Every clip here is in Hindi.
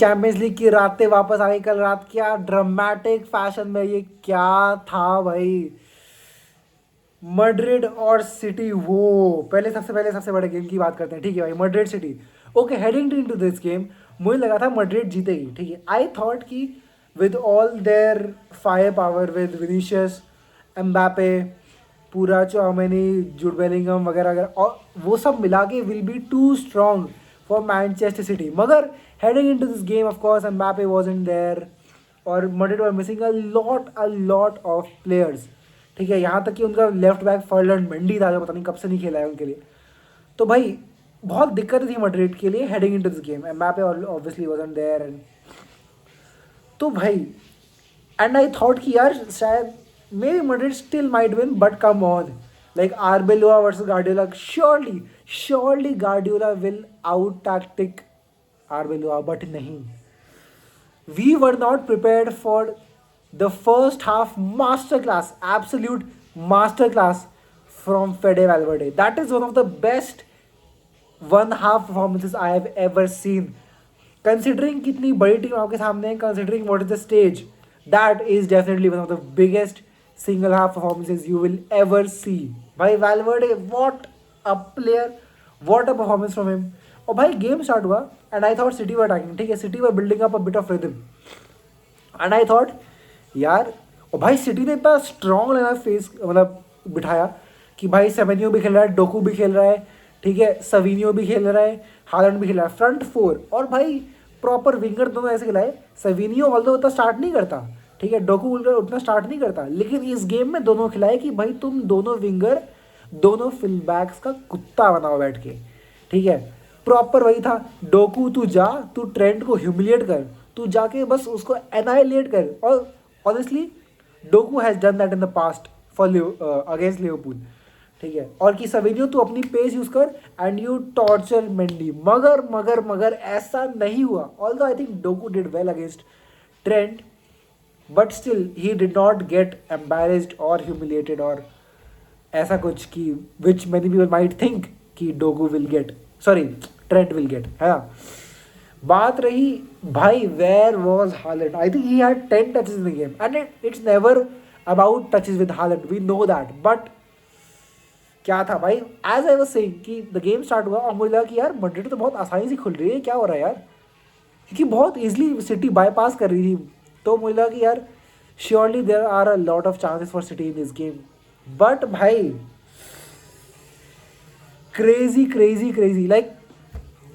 चैंपियंस लीग की रातें वापस आ गई कल रात। क्या ड्रामेटिक फैशन में ये क्या था भाई। मैड्रिड और सिटी, वो पहले सबसे बड़े गेम की बात करते हैं, ठीक है भाई। Madrid City, okay, heading into this game मुझे लगा था मैड्रिड जीतेगी, ठीक है। आई थॉट कि with all their fire power, with Vinicius, Mbappe, पूरा चौमेनी, जुड बेलिंगम वगैरह वगैरह, और वो सब मिला के will be too strong for Manchester City. मगर heading into this game of course Mbappe wasn't there और Madrid were missing a lot of players, ठीक है। यहाँ तक कि उनका लेफ्ट बैक फर्लैंड मेंडी था जो पता नहीं कब से नहीं खेला है उनके लिए। तो भाई बहुत दिक्कत थी मैड्रिड के लिए heading into this game. Mbappe obviously wasn't there and तो भाई एंड आई थॉट कि यार शायद maybe Madrid still might win, but come on, like Arbeloa versus Guardiola, surely Guardiola will out tactic Arbeloa, but नहीं। We were not prepared for the first half masterclass, absolute masterclass from Fede Valverde. That is one of the best one half performances I have ever seen. Considering कितनी बड़ी टीम आपके सामने है, considering what is the stage, that is definitely one of the biggest single half performances you will ever see. भाई Valverde, what a player, what a performance from him. और भाई गेम स्टार्ट हुआ and I thought city were attacking, ठीक है, city were building up a bit of rhythm and I thought यार, और भाई सिटी ने इतना स्ट्रॉन्ग लेना फेस मतलब बिठाया कि भाई सेमेनियो भी खेल रहा है, डोकू भी खेल रहा है, ठीक है, सवीनियो भी खेल रहा है, हालैंड भी खेल रहा है, फ्रंट फोर, और भाई प्रॉपर विंगर दोनों ऐसे खिलाए। सवीनियो ऑल्दो उतना स्टार्ट नहीं करता, ठीक है, डोकू उतना स्टार्ट नहीं करता, लेकिन इस गेम में दोनों खिलाए कि भाई तुम दोनों विंगर दोनों फिल बैक्स का कुत्ता बनाओ बैठ के, ठीक है। प्रॉपर वही था, डोकू तू जा, तू ट्रेंड को ह्यूमिलिएट कर, तू जाके बस उसको एनाइलेट कर। और honestly Doku has done that in the past for against Liverpool, ठीक है। और कि सविनियो तू अपनी पेस यूज़ कर एंड यू टॉर्चर मेंडी, मगर ऐसा नहीं हुआ। Although I think Doku did well against Trent, but still he did not get embarrassed और ह्यूमिलिएटेड और ऐसा कुछ कि which many people might think कि Doku will get, sorry Trent will get, है ना। बात रही भाई where was Haaland, I think he had 10 touches in the game and it's never about touches with Haaland, we know that, but क्या था भाई, एज आई वाज सेइंग कि द गेम स्टार्ट हुआ और मुझे लगा कि यार मैड्रिड तो बहुत आसानी से खुल रही है, क्या हो रहा है यार, क्योंकि बहुत इजीली सिटी बाईपास कर रही थी। तो मुझे लगा कि यार surely there are a lot of chances for City in this game, but भाई crazy, like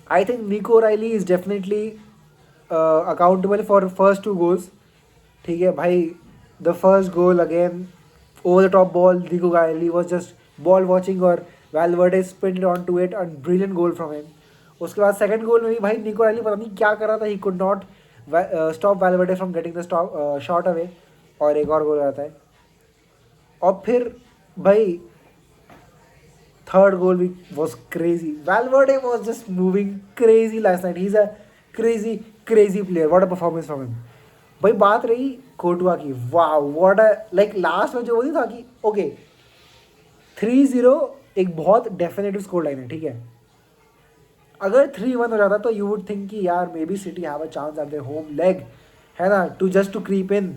I think Nico Riley is definitely accountable for first two goals, ठीक है भाई। the first goal again, over the top ball, Nico Riley was just ball watching और Valverde spinned it onto it and brilliant goal from him। उसके बाद सेकंड गोल में भी भाई निको राइली पता नहीं क्या कर रहा था, he could not stop Valverde from getting the shot away, और एक और गोल आता है। और फिर भाई third goal was crazy. Valverde was just moving crazy last night. He's a crazy player. What a performance from him. भाई बात रही कोर्टुआ की, वाह व्हाट अ, लाइक लास्ट में जो वो नहीं था कि ओके 3-0 एक बहुत डेफिनेटिव स्कोर लाइन है, ठीक है। अगर 3-1 हो जाता तो यू वुड थिंक कि यार maybe City have a chance at their home leg, है ना, to just to creep in,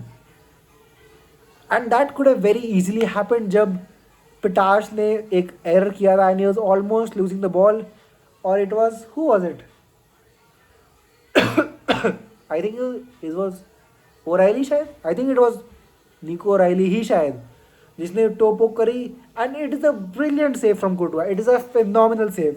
and that could have very easily happened जब पिटाश ने एक एरर किया था and he was almost losing the ball, और it was, who was it, I think it was O'Reilly शायद, I think it was Nico O'Reilly he शायद, जिसने टो पोक करी and it is a brilliant save from कोर्टुआ, it is a phenomenal save,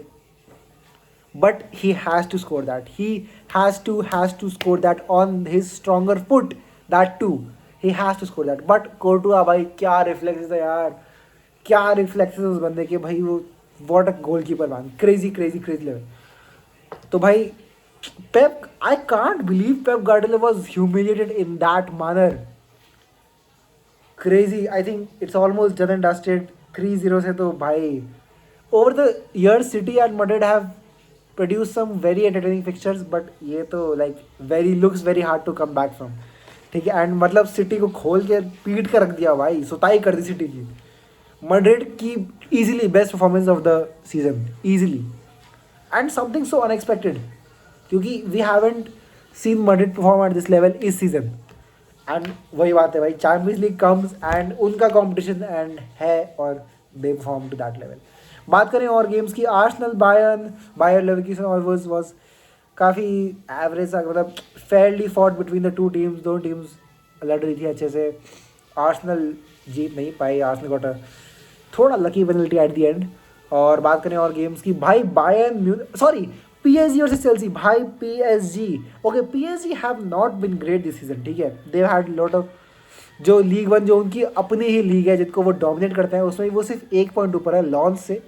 but he has to score that, he has to score that on his stronger foot, that too he has to score that, but कोर्टुआ भाई क्या रिफ्लेक्सेस है यार, क्या रिफ्लेक्सेस उस बंदे के भाई, वो what a goalkeeper man, crazy level. तो भाई Pep, I can't believe Pep Guardiola was humiliated in that manner, crazy. I think it's almost done and dusted 3-0 से। तो भाई over the year City and Madrid have produce some very entertaining fixtures, but ये तो like looks very hard to come back from, ठीक है। एंड मतलब सिटी को खोल के पीट कर रख दिया भाई, सुताई कर दी सिटी की। मैड्रिड की easily best performance of the season, easily, and something so unexpected, क्योंकि we haven't seen Madrid perform at this level इस season. एंड वही बात है भाई, चैम्पियंस लीग कम्स एंड उनका कंपटीशन एंड है और they perform to that level. बात करें और गेम्स की, आर्सेनल बायर लेवरकुसन और वाज काफ़ी एवरेज सा, मतलब fairly fought between the two teams. दोनों टीम्स लड़ रही थी अच्छे से. आर्सेनल जीत नहीं पाई, आर्सेनल गॉट अ थोड़ा lucky penalty at the end. और बात करें और गेम्स की, भाई Bayern sorry PSG versus Chelsea. भाई PSG, okay PSG have not been great this season, ठीक है. दे हैड लॉट ऑफ, जो लीग वन जो उनकी अपनी ही लीग है जिनको वो डोमिनेट करते हैं, उसमें वो सिर्फ 1 पॉइंट ऊपर है लॉन्च से,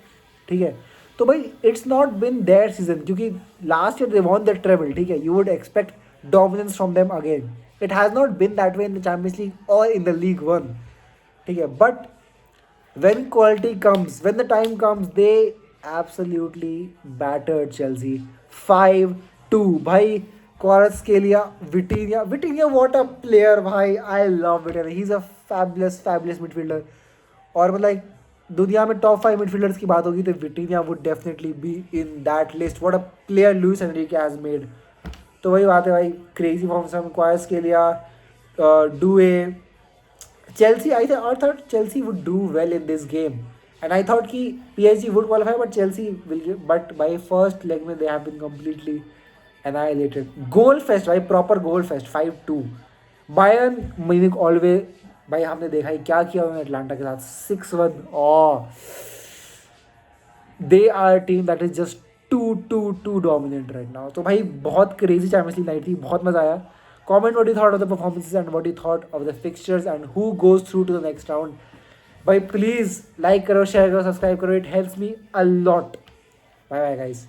ठीक है. तो भाई it's not been their season, क्योंकि last year they won the treble, ठीक है. You would expect dominance from them again. It has not been that way in the Champions League और इन द लीग वन, ठीक है. But when quality comes, when the time comes, they absolutely battered Chelsea 5-2. भाई Kvaratskhelia, Vitinha, what a player भाई. I love Vitinha. He's a fabulous midfielder. और मतलब दुनिया में टॉप 5 मिडफील्डर्स की बात होगी तो Vitinha would definitely be in that list. What a player Luis Enrique has made. तो वही बात है भाई, क्रेजी फॉर्म से क्वारात्सकेलिया, Doue. Chelsea, I thought Chelsea would do well in this game, and I thought कि PSG would qualify, but Chelsea will. But by first leg में they have been completely annihilated. Goal fest भाई, proper goal fest, 5-2. Bayern Munich always, भाई हमने देखा ही क्या किया उन्होंने अटलांटा के साथ, 6-1. They are a team that is just too dominant right now. तो भाई बहुत क्रेजी चैम्पियंस लीग नाइट थी, बहुत मजा आया. Comment what you thought of the performances and what you thought of the fixtures and who goes through to the next round. Bhai please like karo, share karo, subscribe karo. It helps me a lot. Bye bye guys.